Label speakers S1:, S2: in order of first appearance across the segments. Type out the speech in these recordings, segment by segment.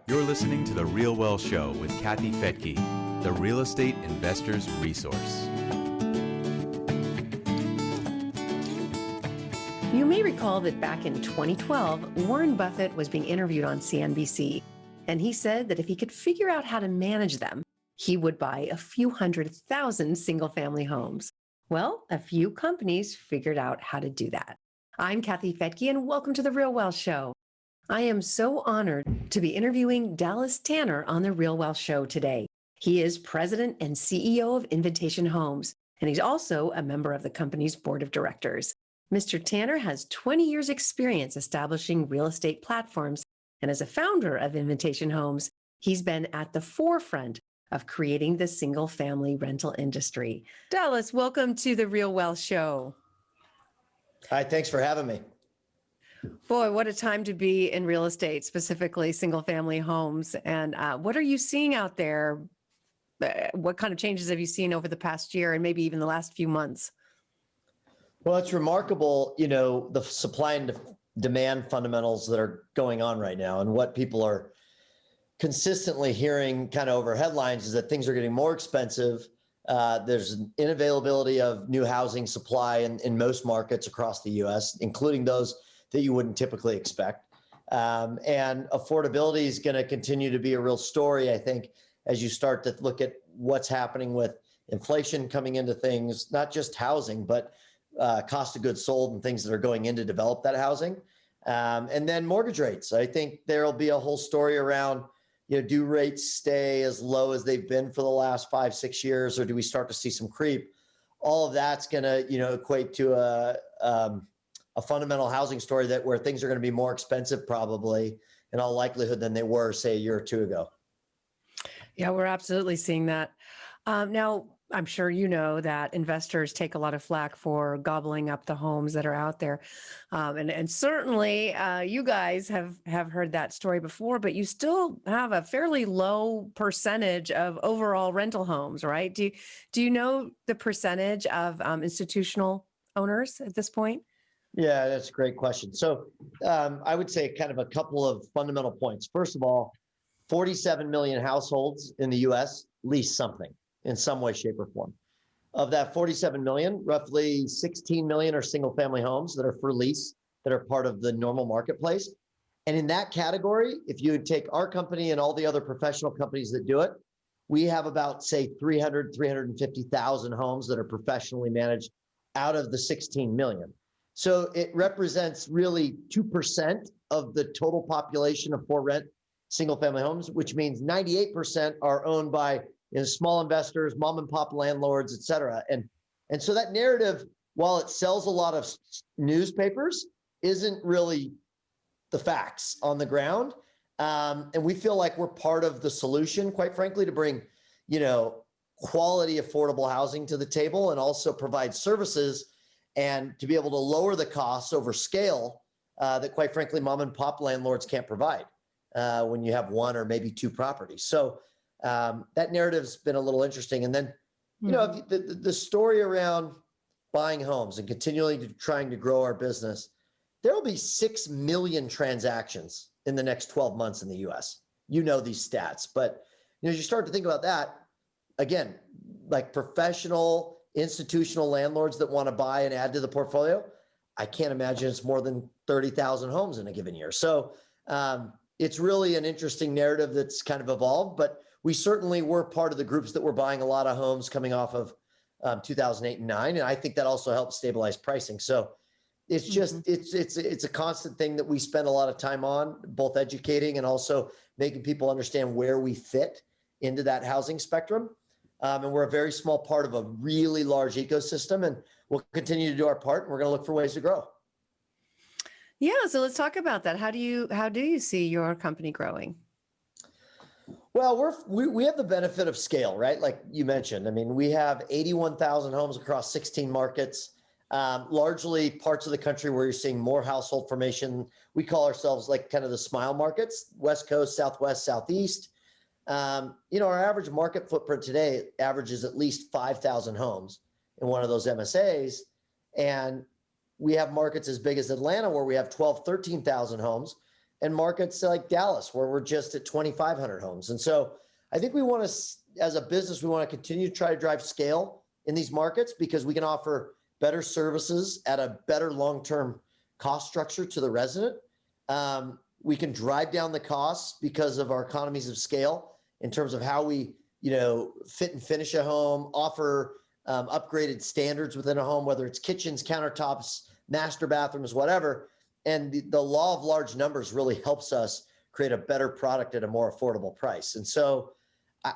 S1: You're listening to The Real Well Show with Kathy Fedke, the real estate investor's resource.
S2: You may recall that back in 2012, Warren Buffett was being interviewed on CNBC, and he said that if he could figure out how to manage them, he would buy a few 100,000 single-family homes. Well, a few companies figured out how to do that. I'm Kathy Fedke, and welcome to The Real Well Show. I am so honored to be interviewing Dallas Tanner on The Real Well Show today. He is president and CEO of Invitation Homes, and he's also a member of the company's board of directors. Mr. Tanner has 20 years experience establishing real estate platforms, and as a founder of Invitation Homes, he's been at the forefront of creating the single-family rental industry. Dallas, welcome to The Real Well Show.
S3: Hi, thanks for having me.
S2: Boy, what a time to be in real estate, specifically single-family homes. And what are you seeing out there? What kind of changes have you seen over the past year and maybe even the last few months?
S3: Well, it's remarkable, the supply and demand fundamentals that are going on right now. And what people are consistently hearing kind of over headlines is that things are getting more expensive. There's an inavailability of new housing supply in most markets across the U.S., including those that you wouldn't typically expect. And affordability is going to continue to be a real story, I think, as you start to look at what's happening with inflation coming into things, not just housing, but cost of goods sold and things that are going in to develop that housing. And then mortgage rates. I think there'll be a whole story around, do rates stay as low as they've been for the last 5-6 years, or do we start to see some creep? All of that's going to, equate to a fundamental housing story where things are going to be more expensive probably in all likelihood than they were, say, a year or two ago.
S2: Yeah, we're absolutely seeing that. Now, I'm sure you know that investors take a lot of flack for gobbling up the homes that are out there. And certainly you guys have heard that story before, but you still have a fairly low percentage of overall rental homes, right? Do you know the percentage of institutional owners at this point?
S3: Yeah, that's a great question. So I would say kind of a couple of fundamental points. First of all, 47 million households in the U.S. lease something in some way, shape, or form. Of that 47 million, roughly 16 million are single-family homes that are for lease, that are part of the normal marketplace. And in that category, if you would take our company and all the other professional companies that do it, we have about, say, 350,000 homes that are professionally managed out of the 16 million. So it represents really 2% of the total population of for rent single-family homes, which means 98% are owned by small investors, mom and pop landlords, et cetera. And so that narrative, while it sells a lot of newspapers, isn't really the facts on the ground. And we feel like we're part of the solution, quite frankly, to bring, quality, affordable housing to the table and also provide services and to be able to lower the costs over scale that, quite frankly, mom and pop landlords can't provide when you have one or maybe two properties. So that narrative's been a little interesting. And then, the story around buying homes and continually trying to grow our business, there will be 6 million transactions in the next 12 months in the U.S. You know these stats, but as you start to think about that, again, like professional institutional landlords that want to buy and add to the portfolio, I can't imagine it's more than 30,000 homes in a given year. So it's really an interesting narrative that's kind of evolved, but we certainly were part of the groups that were buying a lot of homes coming off of 2008 and 2009. And I think that also helped stabilize pricing. So it's just, it's a constant thing that we spend a lot of time on, both educating and also making people understand where we fit into that housing spectrum. And we're a very small part of a really large ecosystem, and we'll continue to do our part. And we're going to look for ways to grow.
S2: Yeah. So let's talk about that. How do you see your company growing?
S3: Well, we have the benefit of scale, right? Like you mentioned, I mean, we have 81,000 homes across 16 markets, largely parts of the country where you're seeing more household formation. We call ourselves like kind of the smile markets, West Coast, Southwest, Southeast. Our average market footprint today averages at least 5,000 homes in one of those MSAs. And we have markets as big as Atlanta where we have 12, 13,000 homes. and markets like Dallas, where we're just at 2,500 homes. And so I think we want to, as a business, we want to continue to try to drive scale in these markets because we can offer better services at a better long-term cost structure to the resident. We can drive down the costs because of our economies of scale in terms of how we, fit and finish a home, offer upgraded standards within a home, whether it's kitchens, countertops, master bathrooms, whatever. And the law of large numbers really helps us create a better product at a more affordable price. And so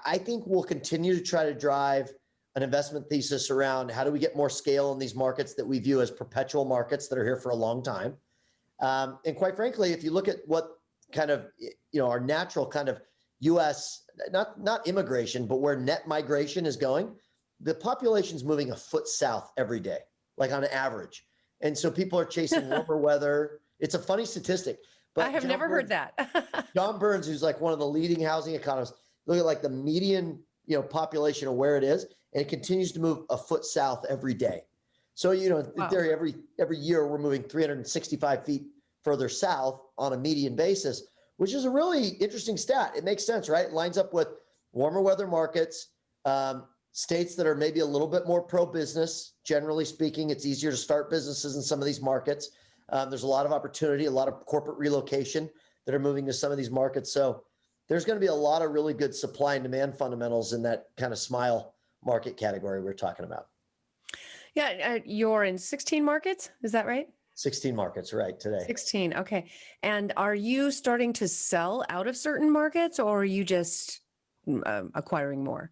S3: I think we'll continue to try to drive an investment thesis around how do we get more scale in these markets that we view as perpetual markets that are here for a long time. And quite frankly, if you look at what kind of, our natural kind of U.S., not immigration, but where net migration is going, the population's moving a foot south every day, like on average. And so people are chasing warmer weather. It's a funny statistic. But
S2: I have never heard that.
S3: John Burns, who's like one of the leading housing economists, look at like the median, population of where it is, and it continues to move a foot south every day. So, in theory, every year we're moving 365 feet further south on a median basis, which is a really interesting stat. It makes sense, right? It lines up with warmer weather markets, states that are maybe a little bit more pro-business. Generally speaking, it's easier to start businesses in some of these markets. There's a lot of opportunity, a lot of corporate relocation that are moving to some of these markets. So there's going to be a lot of really good supply and demand fundamentals in that kind of smile market category we're talking about.
S2: Yeah, you're in 16 markets, is that right?
S3: 16 markets, right, today.
S2: 16, okay. And are you starting to sell out of certain markets, or are you just acquiring more?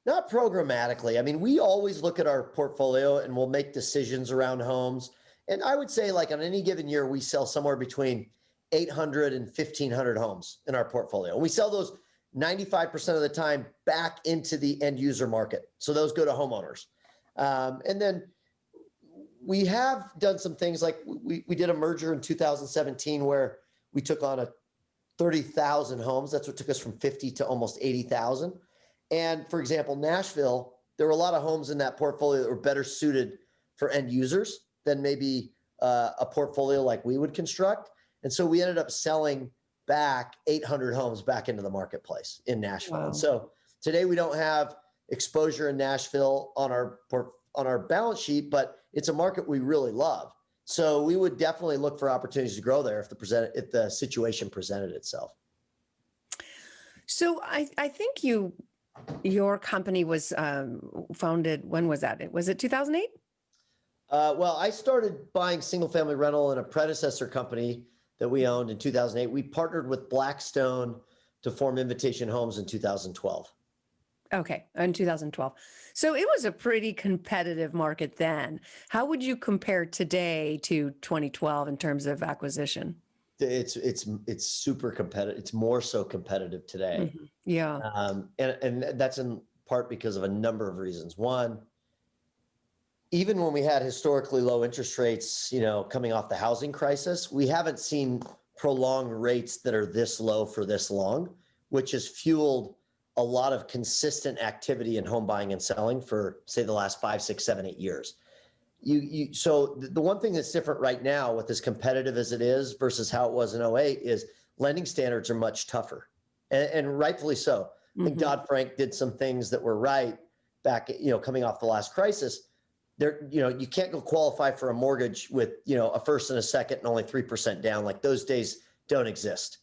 S3: Not programmatically. I mean, we always look at our portfolio and we'll make decisions around homes. And I would say like on any given year, we sell somewhere between 800 and 1,500 homes in our portfolio. And we sell those 95% of the time back into the end user market. So those go to homeowners. And then we have done some things like we did a merger in 2017 where we took on 30,000 homes. That's what took us from 50 to almost 80,000. And for example, Nashville, there were a lot of homes in that portfolio that were better suited for end users than maybe a portfolio like we would construct. And so we ended up selling back 800 homes back into the marketplace in Nashville. Wow. And so today we don't have exposure in Nashville on our balance sheet, but it's a market we really love. So we would definitely look for opportunities to grow there if the situation presented itself.
S2: So I think your company was founded, when was that? Was it 2008?
S3: Well, I started buying single family rental in a predecessor company that we owned in 2008. We partnered with Blackstone to form Invitation Homes in 2012.
S2: Okay, in 2012. So it was a pretty competitive market then. How would you compare today to 2012 in terms of acquisition?
S3: It's super competitive. It's more so competitive today.
S2: Mm-hmm. Yeah.
S3: And that's in part because of a number of reasons. One, even when we had historically low interest rates, coming off the housing crisis, we haven't seen prolonged rates that are this low for this long, which has fueled a lot of consistent activity in home buying and selling for, say, the last 5, 6, 7, 8 years. So the one thing that's different right now with as competitive as it is versus how it was in 2008 is lending standards are much tougher, and rightfully so. I think Dodd-Frank did some things that were right back, coming off the last crisis. There, you can't go qualify for a mortgage with, a first and a second and only 3% down. Like those days don't exist,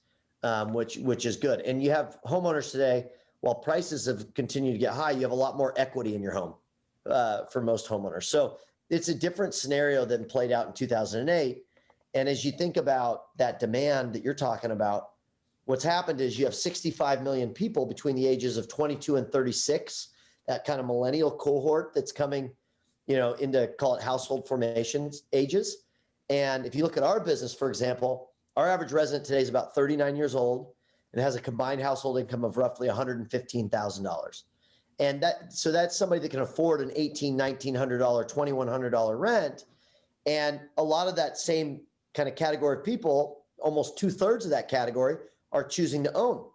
S3: which is good. And you have homeowners today, while prices have continued to get high, you have a lot more equity in your home for most homeowners. So it's a different scenario than played out in 2008. And as you think about that demand that you're talking about, what's happened is you have 65 million people between the ages of 22 and 36, that kind of millennial cohort that's coming, into, call it, household formations ages. And if you look at our business, for example, our average resident today is about 39 years old and has a combined household income of roughly $115,000. And that's somebody that can afford an $1,800, $1,900, $2,100 rent. And a lot of that same kind of category of people, almost 2/3 of that category, are choosing to own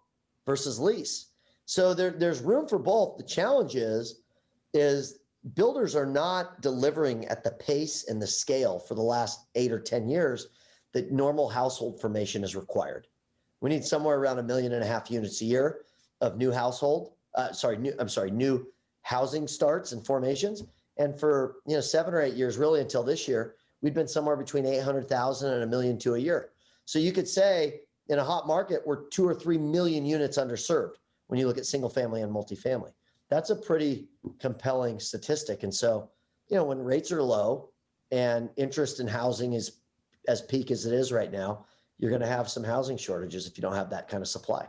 S3: versus lease. So there's room for both. The challenge is builders are not delivering at the pace and the scale for the last 8 or 10 years that normal household formation is required. We need somewhere around 1.5 million units a year of new new housing starts and formations. And for 7 or 8 years, really until this year, we've been somewhere between 800,000 and 1 million to a year. So you could say in a hot market, we're 2 or 3 million units underserved when you look at single family and multifamily. That's a pretty compelling statistic. And so, when rates are low and interest in housing is as peak as it is right now, you're going to have some housing shortages if you don't have that kind of supply.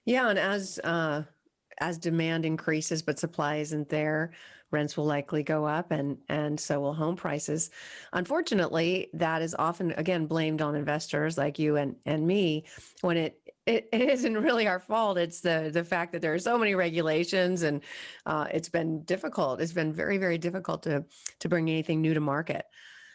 S2: Yeah, and as demand increases but supply isn't there, rents will likely go up, and so will home prices. Unfortunately, that is often again blamed on investors like you and me when it isn't really our fault. It's the fact that there are so many regulations, and it's been difficult. It's been very, very difficult to bring anything new to market.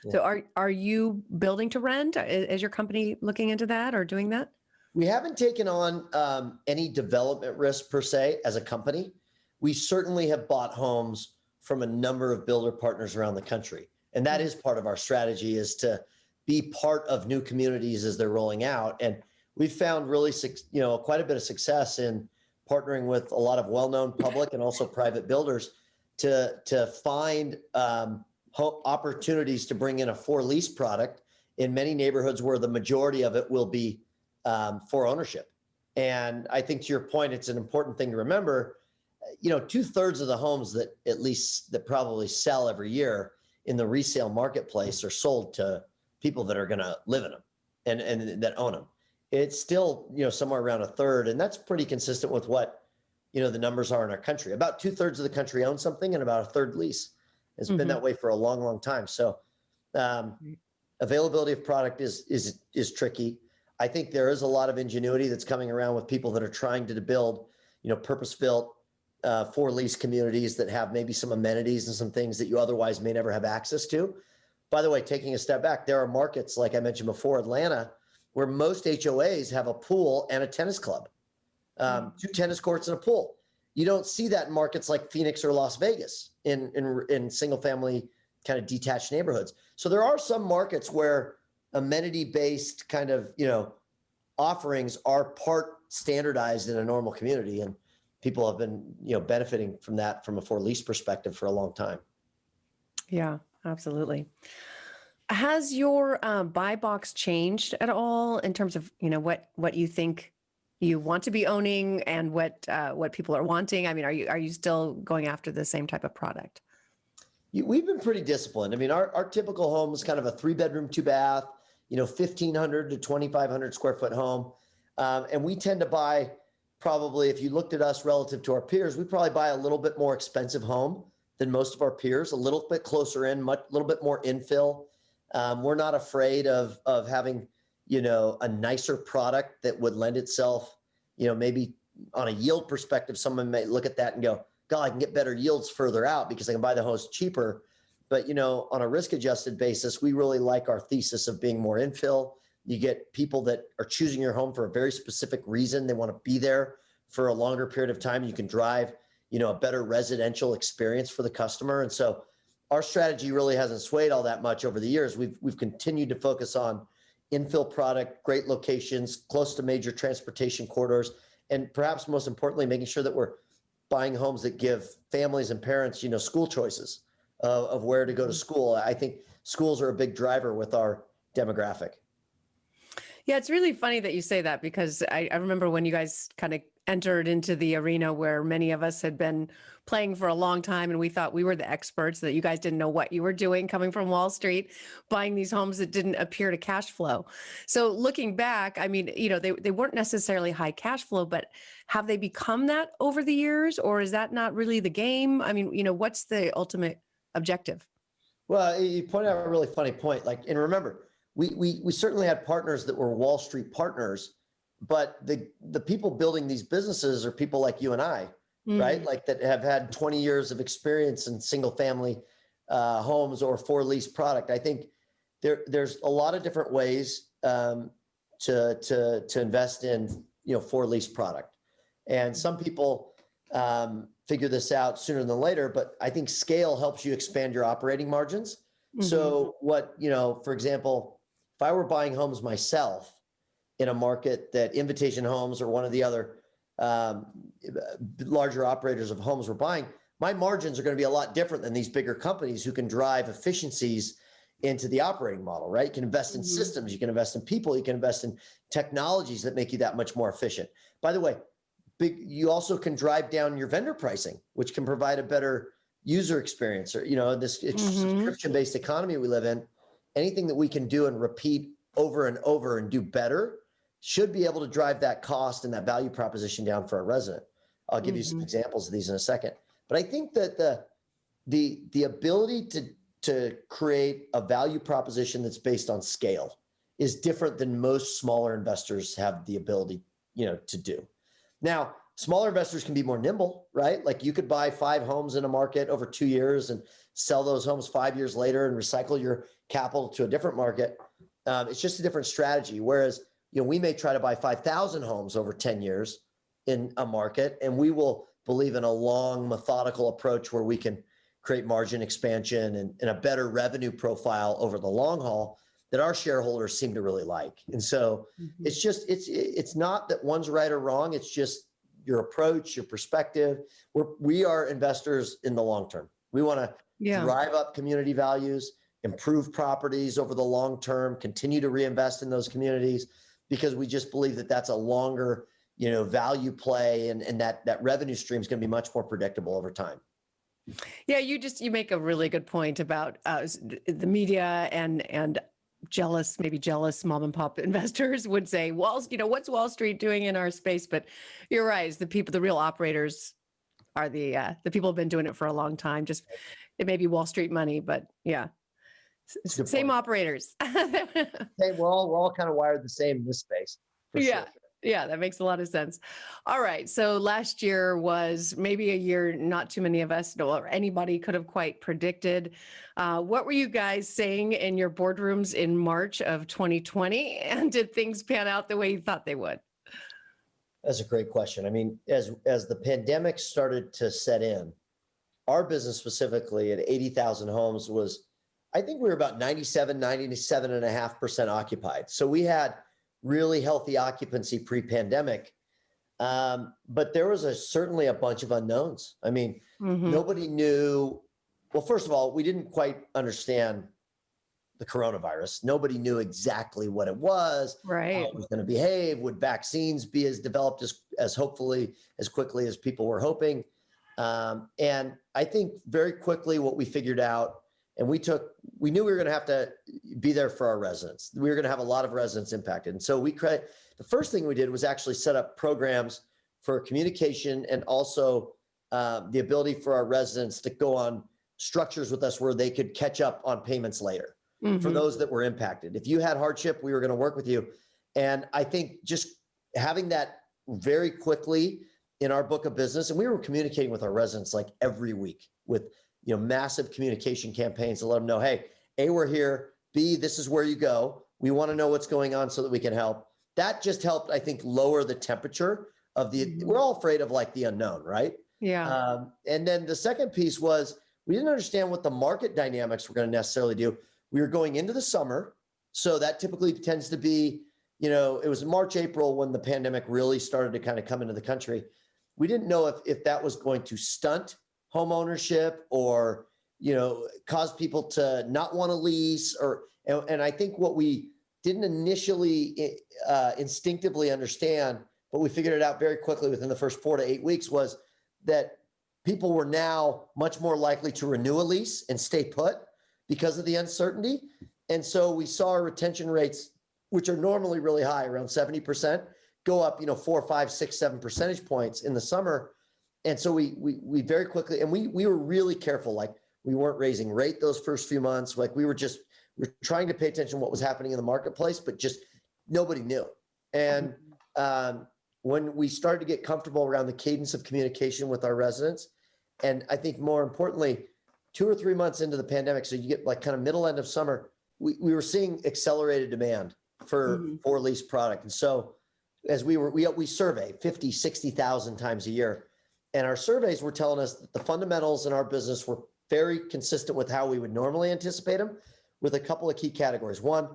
S2: Yeah. So are you building to rent? Is your company looking into that or doing that?
S3: We haven't taken on any development risk per se as a company. We certainly have bought homes from a number of builder partners around the country. And that is part of our strategy, is to be part of new communities as they're rolling out. And we've found really, quite a bit of success in partnering with a lot of well-known public and also private builders to find opportunities to bring in a for lease product in many neighborhoods where the majority of it will be for ownership. And I think to your point, it's an important thing to remember, 2/3 of the homes that probably sell every year in the resale marketplace are sold to people that are going to live in them and that own them. It's still, somewhere around 1/3. And that's pretty consistent with what, the numbers are in our country. About 2/3 of the country owns something and about 1/3 lease. It's been that way for a long, long time. So availability of product is tricky. I think there is a lot of ingenuity that's coming around with people that are trying to build, purpose-built for lease communities that have maybe some amenities and some things that you otherwise may never have access to. By the way, taking a step back, there are markets, like I mentioned before, Atlanta, where most HOAs have a pool and a tennis club, 2 tennis courts and a pool. You don't see that in markets like Phoenix or Las Vegas in single family kind of detached neighborhoods. So there are some markets where amenity-based kind of, offerings are part standardized in a normal community, and people have been, benefiting from that from a for lease perspective for a long time.
S2: Yeah, absolutely. Has your buy box changed at all in terms of, what you think you want to be owning and what people are wanting? I mean, are you still going after the same type of product?
S3: We've been pretty disciplined. I mean, our typical home is kind of a 3-bedroom, 2-bath, 1,500 to 2,500 square foot home. And we tend to buy, probably, if you looked at us relative to our peers, we probably buy a little bit more expensive home than most of our peers, a little bit closer in, a little bit more infill. We're not afraid of having, a nicer product that would lend itself, maybe on a yield perspective, someone may look at that and go, God, I can get better yields further out because I can buy the house cheaper. But, on a risk-adjusted basis, we really like our thesis of being more infill. You get people that are choosing your home for a very specific reason. They want to be there for a longer period of time. You can drive, a better residential experience for the customer. And so our strategy really hasn't swayed all that much over the years. We've continued to focus on infill product, great locations, close to major transportation corridors, and perhaps most importantly, making sure that we're buying homes that give families and parents, school choices of where to go to school. I think schools are a big driver with our demographic.
S2: Yeah, it's really funny that you say that, because I remember when you guys kind of entered into the arena where many of us had been playing for a long time, and we thought we were the experts, that you guys didn't know what you were doing coming from Wall Street, buying these homes that didn't appear to cash flow. So looking back, I mean, they weren't necessarily high cash flow, but have they become that over the years, or is that not really the game? I mean, what's the ultimate objective?
S3: Well, you point out a really funny point. And remember, we certainly had partners that were Wall Street partners, but the people building these businesses are people like you and I, right? Like that have had 20 years of experience in single family homes or for lease product. I think there's a lot of different ways to invest in, for lease product. And some people figure this out sooner than later, but I think scale helps you expand your operating margins. So what, for example, if I were buying homes myself in a market that Invitation Homes or one of the other larger operators of homes were buying, my margins are going to be a lot different than these bigger companies who can drive efficiencies into the operating model, right? You can invest in systems, you can invest in people, you can invest in technologies that make you that much more efficient. By the way, you also can drive down your vendor pricing, which can provide a better user experience, or, this subscription-based economy we live in. Anything that we can do and repeat over and over and do better should be able to drive that cost and that value proposition down for a resident. I'll give you some examples of these in a second. But I think that the ability to create a value proposition that's based on scale is different than most smaller investors have the ability, to do. Now, smaller investors can be more nimble, right? Like you could buy 5 homes in a market over 2 years and sell those homes 5 years later and recycle your capital to a different market. It's just a different strategy. Whereas, we may try to buy 5,000 homes over 10 years in a market, and we will believe in a long, methodical approach where we can create margin expansion and a better revenue profile over the long haul that our shareholders seem to really like. And so it's not that one's right or wrong. It's just your approach, your perspective. We are investors in the long term. We want to drive up community values, improve properties over the long term, continue to reinvest in those communities, because we just believe that that's a longer, value play, and that revenue stream is going to be much more predictable over time.
S2: Yeah, you make a really good point about the media and maybe jealous mom and pop investors would say, well, what's Wall Street doing in our space? But you're right. It's the real operators are the people who've been doing it for a long time. Just it may be Wall Street money, but yeah, same operators.
S3: Hey, we're all kind of wired the same in this space.
S2: Yeah.
S3: Sure.
S2: Yeah, that makes a lot of sense. All right. So last year was maybe a year not too many of us or anybody could have quite predicted. What were you guys saying in your boardrooms in March of 2020? And did things pan out the way you thought they would?
S3: That's a great question. I mean, as the pandemic started to set in, our business specifically at 80,000 homes I think we were about 97.5% occupied. So we had really healthy occupancy pre-pandemic. But there was certainly a bunch of unknowns. I mean, nobody knew. Well, first of all, we didn't quite understand the coronavirus. Nobody knew exactly what it was,
S2: right?
S3: How it was going to behave. Would vaccines be as developed as hopefully as quickly as people were hoping? And I think very quickly what we figured out, and we knew we were going to have to be there for our residents. We were going to have a lot of residents impacted. And so the first thing we did was actually set up programs for communication and also the ability for our residents to go on structures with us where they could catch up on payments later for those that were impacted. If you had hardship, we were going to work with you. And I think just having that very quickly in our book of business, and we were communicating with our residents like every week with massive communication campaigns to let them know, hey, A, we're here. B, this is where you go. We want to know what's going on so that we can help. That just helped, I think, lower the temperature of we're all afraid of like the unknown, right?
S2: Yeah.
S3: And then the second piece was we didn't understand what the market dynamics were going to necessarily do. We were going into the summer. So that typically tends to be, it was March, April when the pandemic really started to kind of come into the country. We didn't know if that was going to stunt home ownership or, cause people to not want to lease and I think what we didn't initially instinctively understand, but we figured it out very quickly within the first 4 to 8 weeks, was that people were now much more likely to renew a lease and stay put because of the uncertainty. And so we saw our retention rates, which are normally really high, around 70%, go up, 4, 5, 6, 7 percentage points in the summer. And so we very quickly, and we were really careful, like we weren't raising rate those first few months. Like we're trying to pay attention to what was happening in the marketplace, but just nobody knew. And when we started to get comfortable around the cadence of communication with our residents, and I think more importantly, 2 or 3 months into the pandemic, so you get like kind of middle end of summer, we were seeing accelerated demand for lease product. And so as we survey 50, 60,000 times a year, and our surveys were telling us that the fundamentals in our business were very consistent with how we would normally anticipate them, with a couple of key categories. One,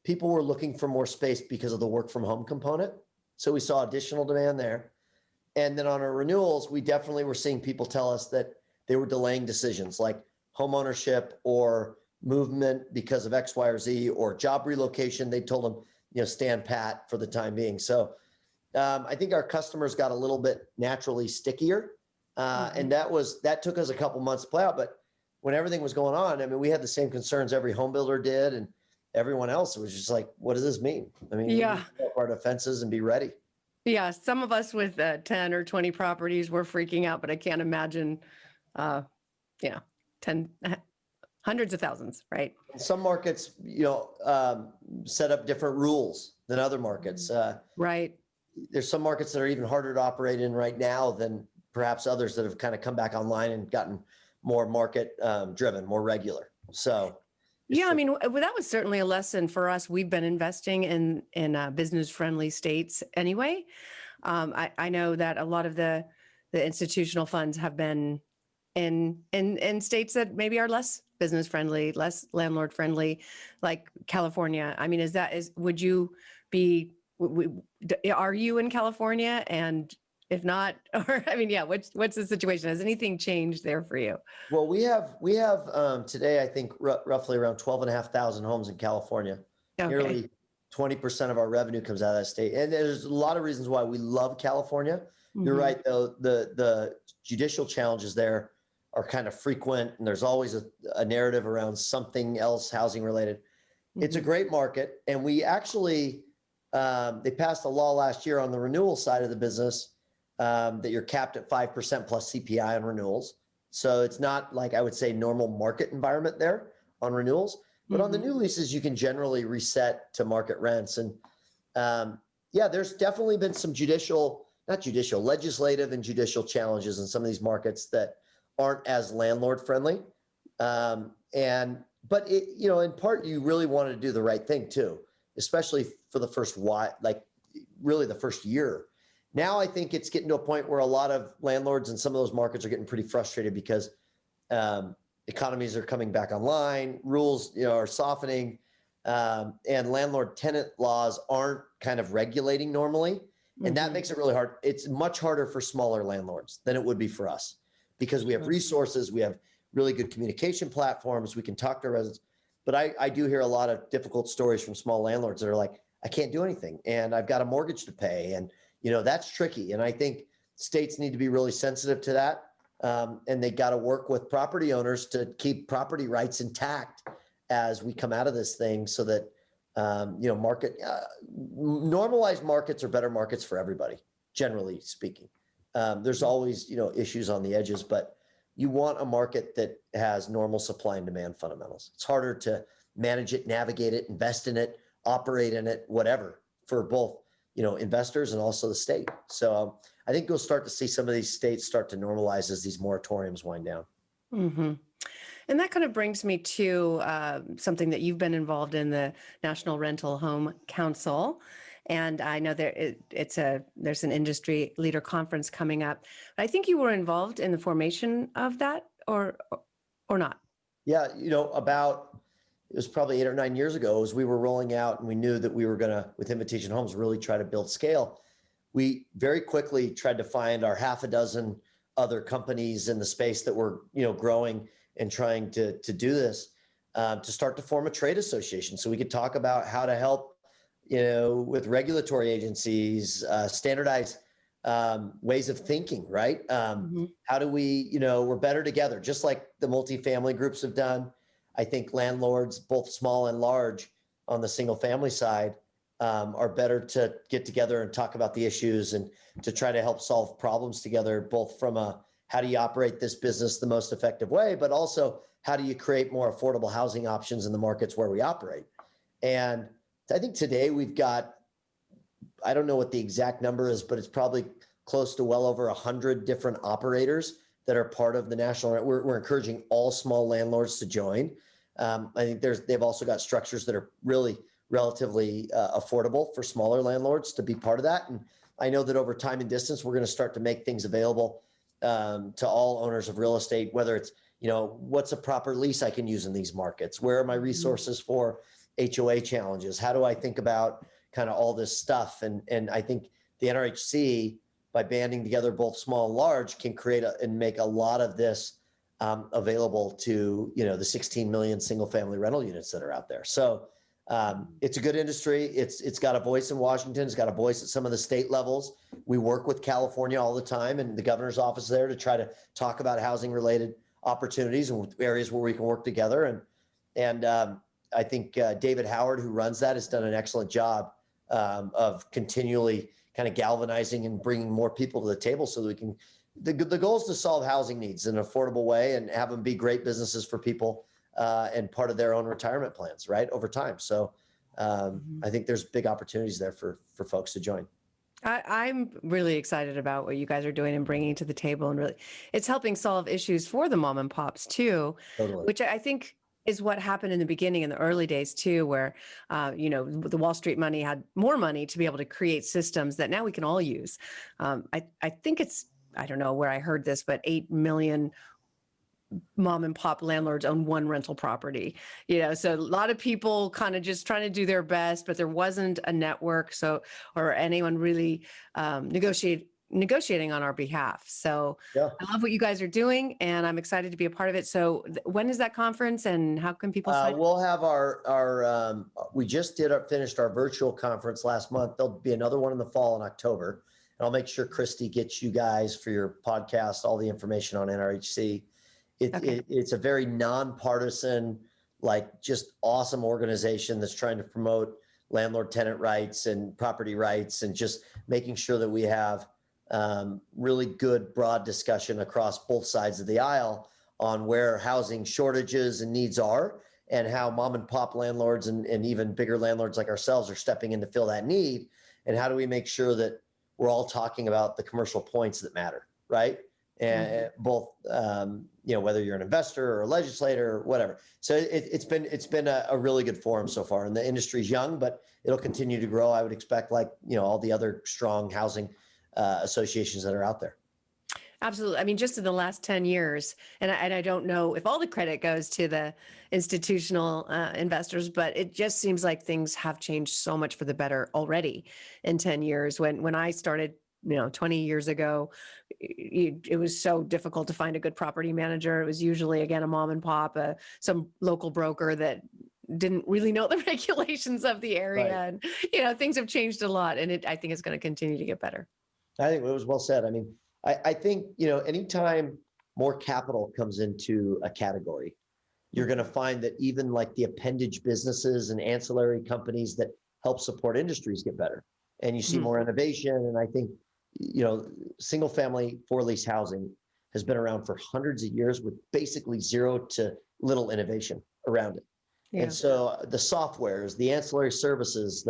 S3: people were looking for more space because of the work from home component. So we saw additional demand there. And then on our renewals, we definitely were seeing people tell us that they were delaying decisions like home ownership or movement because of X, Y, or Z, or job relocation. They told them, stand pat for the time being. So I think our customers got a little bit naturally stickier. And that took us a couple months to play out. But when everything was going on, I mean, we had the same concerns every home builder did and everyone else. It was just like, what does this mean? I mean, we need to go up our defenses and be ready.
S2: Yeah, some of us with 10 or 20 properties were freaking out, but I can't imagine, 10, hundreds of thousands, right?
S3: Some markets, set up different rules than other markets.
S2: Right.
S3: There's some markets that are even harder to operate in right now than perhaps others that have kind of come back online and gotten more market driven, more regular. So
S2: yeah, I mean, that was certainly a lesson for us. We've been investing in business-friendly states anyway. I know that a lot of the institutional funds have been in states that maybe are less business-friendly, less landlord-friendly, like California. I mean, would you be? Are you in California? And if not, or I mean, yeah, what's the situation? Has anything changed there for you?
S3: Well, we have today, I think roughly around 12,500 homes in California. Okay. Nearly 20% of our revenue comes out of that state. And there's a lot of reasons why we love California. Mm-hmm. You're right, though, the judicial challenges there are kind of frequent, and there's always a narrative around something else housing related. Mm-hmm. It's a great market. And we actually, they passed a law last year on the renewal side of the business that you're capped at 5% plus CPI on renewals. So it's not like I would say normal market environment there on renewals, but on the new leases, you can generally reset to market rents. And there's definitely been some legislative and judicial challenges in some of these markets that aren't as landlord friendly. But in part, you really want to do the right thing too, especially for the first the first year. Now I think it's getting to a point where a lot of landlords in some of those markets are getting pretty frustrated because economies are coming back online, rules are softening, and landlord-tenant laws aren't kind of regulating normally, and that makes it really hard. It's much harder for smaller landlords than it would be for us because we have resources, we have really good communication platforms, we can talk to our residents. But I do hear a lot of difficult stories from small landlords that are like, I can't do anything, and I've got a mortgage to pay, and that's tricky. And I think states need to be really sensitive to that. And they got to work with property owners to keep property rights intact as we come out of this thing so that, normalized markets are better markets for everybody, generally speaking. There's always, issues on the edges, but you want a market that has normal supply and demand fundamentals. It's harder to manage it, navigate it, invest in it, operate in it, whatever, for both investors and also the state. So I think you'll start to see some of these states start to normalize as these moratoriums wind down. Mm-hmm.
S2: And that kind of brings me to something that you've been involved in, the National Rental Home Council. And I know there's an industry leader conference coming up. I think you were involved in the formation of that or not?
S3: Yeah, it was probably 8 or 9 years ago as we were rolling out and we knew that we were going to, with Invitation Homes, really try to build scale. We very quickly tried to find our half a dozen other companies in the space that were, growing and trying to do this, to start to form a trade association so we could talk about how to help, with regulatory agencies, standardize ways of thinking, right? How do we, we're better together, just like the multifamily groups have done. I think landlords, both small and large, on the single family side, are better to get together and talk about the issues and to try to help solve problems together, both from how do you operate this business the most effective way, but also how do you create more affordable housing options in the markets where we operate. And I think today we've got, I don't know what the exact number is, but it's probably close to well over 100 different operators that are part of the national. We're encouraging all small landlords to join. I think they've also got structures that are really relatively affordable for smaller landlords to be part of that. And I know that over time and distance, we're going to start to make things available to all owners of real estate, whether it's, what's a proper lease I can use in these markets? Where are my resources for, HOA challenges? How do I think about kind of all this stuff? And I think the NRHC, by banding together both small and large, can create and make a lot of this available to, the 16 million single family rental units that are out there. So it's a good industry. It's got a voice in Washington. It's got a voice at some of the state levels. We work with California all the time and the governor's office there to try to talk about housing related opportunities and areas where we can work together. And I think David Howard, who runs that, has done an excellent job of continually kind of galvanizing and bringing more people to the table so that we can, the goal is to solve housing needs in an affordable way and have them be great businesses for people and part of their own retirement plans, right, over time. So I think there's big opportunities there for folks to join.
S2: I'm really excited about what you guys are doing and bringing to the table, and really, it's helping solve issues for the mom and pops too,
S3: Totally.
S2: which I think is what happened in the beginning, in the early days too, where the Wall Street money had more money to be able to create systems that now we can all use. I think I don't know where I heard this, but 8 million mom and pop landlords own one rental property, so a lot of people kind of just trying to do their best, but there wasn't a network, or anyone really negotiating on our behalf. So
S3: Yeah.
S2: I love what you guys are doing, and I'm excited to be a part of it. So when is that conference, and how can people sign up?
S3: We'll have our we just finished our virtual conference last month. There'll be another one in the fall in October, and I'll make sure Christy gets you guys for your podcast all the information on NRHC. It's a very nonpartisan, just awesome organization that's trying to promote landlord tenant rights and property rights, and just making sure that we have really good broad discussion across both sides of the aisle on where housing shortages and needs are, and how mom and pop landlords and even bigger landlords like ourselves are stepping in to fill that need. And how do we make sure that we're all talking about the commercial points that matter, right? And both, whether you're an investor or a legislator or whatever. So it's been a really good forum so far, and the industry's young, but it'll continue to grow. I would expect, all the other strong housing associations that are out there.
S2: Absolutely. I mean, just in the last 10 years, and I don't know if all the credit goes to the institutional investors, but it just seems like things have changed so much for the better already in 10 years. When I started 20 years ago, it was so difficult to find a good property manager. It was usually, again, a mom and pop, some local broker that didn't really know the regulations of the area. Right. And, things have changed a lot, and I think it's going to continue to get better.
S3: I think it was well said. I mean, I think, anytime more capital comes into a category, you're going to find that even the appendage businesses and ancillary companies that help support industries get better, and you see more innovation. And I think, single family for lease housing has been around for hundreds of years with basically zero to little innovation around it. Yeah. And so the softwares, the ancillary services,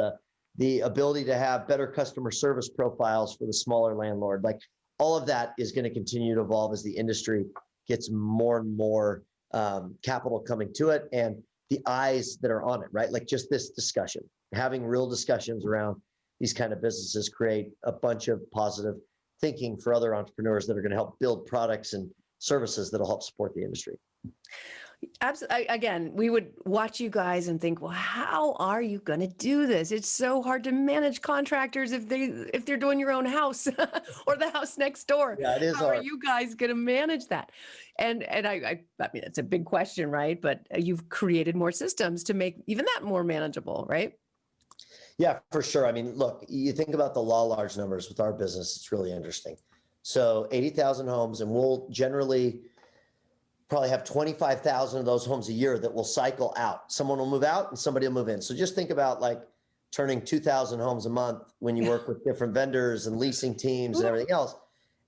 S3: the ability to have better customer service profiles for the smaller landlord, all of that is going to continue to evolve as the industry gets more and more capital coming to it, and the eyes that are on it, right? Just this discussion, having real discussions around these kind of businesses create a bunch of positive thinking for other entrepreneurs that are going to help build products and services that'll help support the industry.
S2: Absolutely. Again, we would watch you guys and think, well, how are you going to do this? It's so hard to manage contractors if they're doing your own house or the house next door.
S3: Yeah, it is
S2: how
S3: hard.
S2: Are you guys going to manage that? And I mean, it's a big question, right? But you've created more systems to make even that more manageable, right?
S3: Yeah, for sure. I mean, look, you think about the law large numbers with our business, it's really interesting. So 80,000 homes, and we'll generally probably have 25,000 of those homes a year that will cycle out. Someone will move out and somebody will move in. So just think about turning 2,000 homes a month when you work with different vendors and leasing teams and everything else.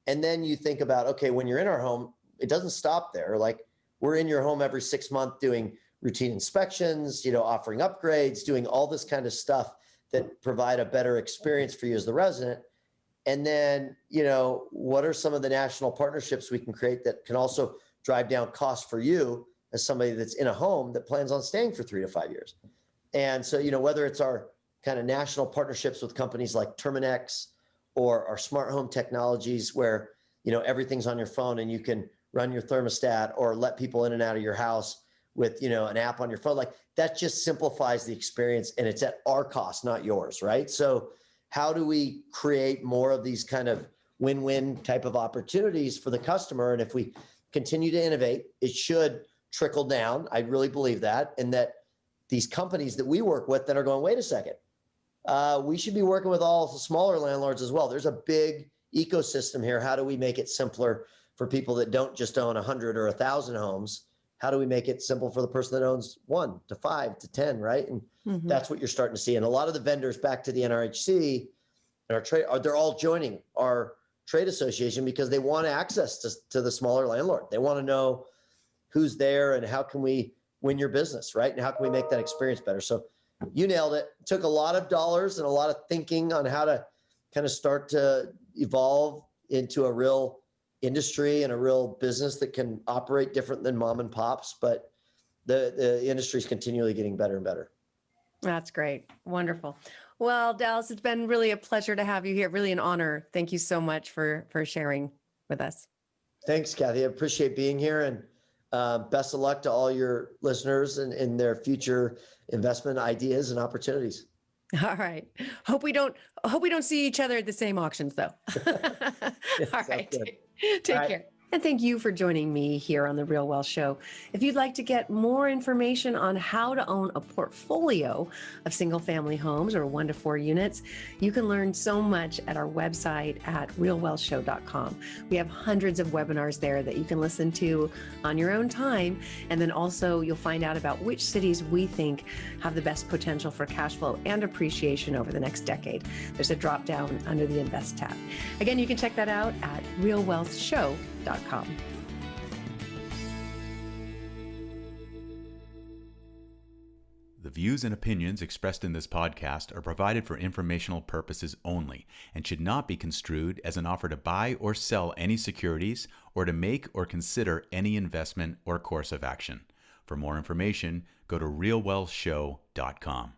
S3: And then you think about, okay, when you're in our home, it doesn't stop there. We're in your home every 6 months doing routine inspections, offering upgrades, doing all this kind of stuff that provide a better experience for you as the resident. And then, what are some of the national partnerships we can create that can also drive down costs for you as somebody that's in a home that plans on staying for 3 to 5 years? And so, whether it's our kind of national partnerships with companies like Terminex or our smart home technologies where, everything's on your phone and you can run your thermostat or let people in and out of your house with, an app on your phone. Like that just simplifies the experience, and it's at our cost, not yours, right? So how do we create more of these kind of win-win type of opportunities for the customer? And if we continue to innovate, it should trickle down. I really believe that. And that these companies that we work with that are going, wait a second, we should be working with all the smaller landlords as well. There's a big ecosystem here. How do we make it simpler for people that don't just own 100 or 1,000 homes? How do we make it simple for the person that owns 1 to 5 to 10, right? And that's what you're starting to see. And a lot of the vendors, back to the NRHC and our trade, they're all joining our trade association because they want access to the smaller landlord. They want to know who's there and how can we win your business, right? And how can we make that experience better? So you nailed it. It took a lot of dollars and a lot of thinking on how to kind of start to evolve into a real industry and a real business that can operate different than mom and pops. But the industry is continually getting better and better.
S2: That's great. Wonderful. Well, Dallas, it's been really a pleasure to have you here. Really an honor. Thank you so much for sharing with us.
S3: Thanks, Kathy. I appreciate being here, and best of luck to all your listeners and in their future investment ideas and opportunities.
S2: All right. Hope we don't see each other at the same auctions, though.
S3: Yes,
S2: All right. Take
S3: All right.
S2: care. And thank you for joining me here on The Real Wealth Show. If you'd like to get more information on how to own a portfolio of single-family homes or 1 to 4 units, you can learn so much at our website at realwealthshow.com. We have hundreds of webinars there that you can listen to on your own time. And then also you'll find out about which cities we think have the best potential for cash flow and appreciation over the next decade. There's a drop down under the Invest tab. Again, you can check that out at realwealthshow.com.
S1: The views and opinions expressed in this podcast are provided for informational purposes only and should not be construed as an offer to buy or sell any securities or to make or consider any investment or course of action. For more information, go to realwealthshow.com.